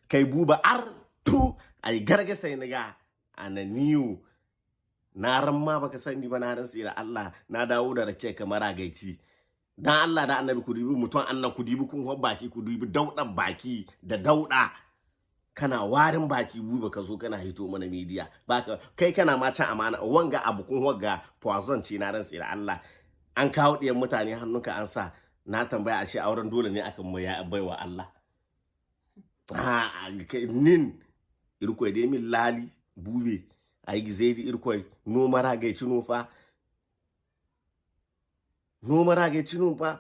kai buba tu ai gargasa ni ga ananiyu na ran ma baka sani ba na ran da Allah na dawo da rake kamar agaici dan Allah da annabi ku dubi mutum annan ku dubi kun baki ku dubi daudan baki da dauda kana warin baki buba ka zo kana hito mana media baka kai kana ma can amana wanga abu kun wagga poison ce na ran da Allah an kawo diyan mutane hannunka an sa na tambaya ashe auren dole ne akan mai baiwa Allah nin irkoi dai min lali bube ai gizeedi irkoi no mara gai cinu fa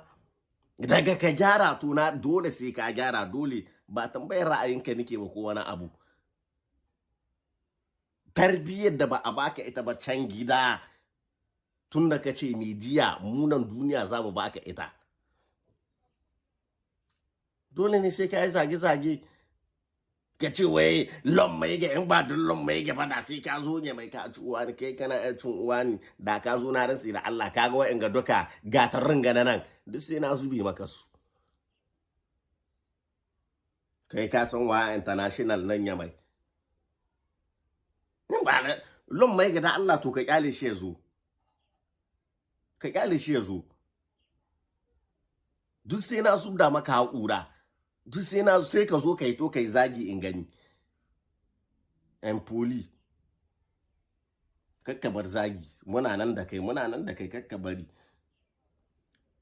daga ka gyara to na dole sai ka gyara dole ba tambayar ra'ayinka nake ba ko wani abu tarbiyyar da ba a baka ita ba can gida tun da ka ce media munan duniya za mu baka ita dole ne sai ka yi zage-zage ka ce wai lon mai ga in ba dun lon mai ga ba da sai ka zo ne mai ka ci uwa ne kai kana cin uwa ne da ka zo na rantsi da Allah kaga wa'in ga duka gatarrin ga nan duk sai na zubi maka su kai ka san wa international nan ya mai nin ba lon mai ga da Allah to ka kyale shi ya zo duk sai na zubda maka haƙura duk sai ka zo kai to kai zagi in gani en poli kakkabar zagi muna nan da kai kakkabari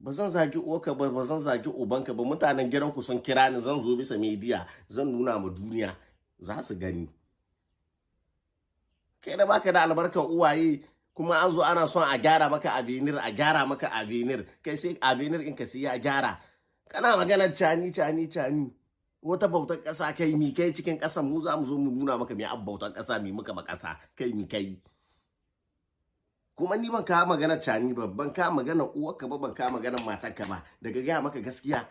ba zan zagi uwarka ba zan zagi ubanka ba mutanen gidanku sun kira ni zan zo bisa media zan nuna ma duniya za su gani kai da baka da albarkar uwaye kuma an zo ana son a gyara maka avenir kai sai avenir in ka sai ya gyara kana maganar cani wata bautar ƙasa kai mi kai cikin ƙasa mu za mu zo mu nuna maka mai bautar ƙasa mi muka ba ƙasa kai mi kai kuma ni ban ka maganar cani ba ban ka maganar uwarka ba ban ka maganar matarka ba daga gaya maka gaskiya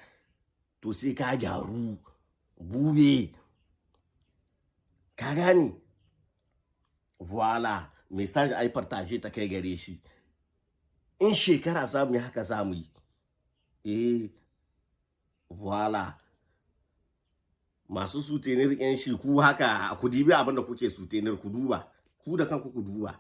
to sai ka gyaru bube ka gane voila message ai partage ta kai gare shi in shekara za mu yi haka za mu yi voila masu sutenir yan shi ku haka ku dibi abinda kuke sutenir ku duba ku da kanku ku duba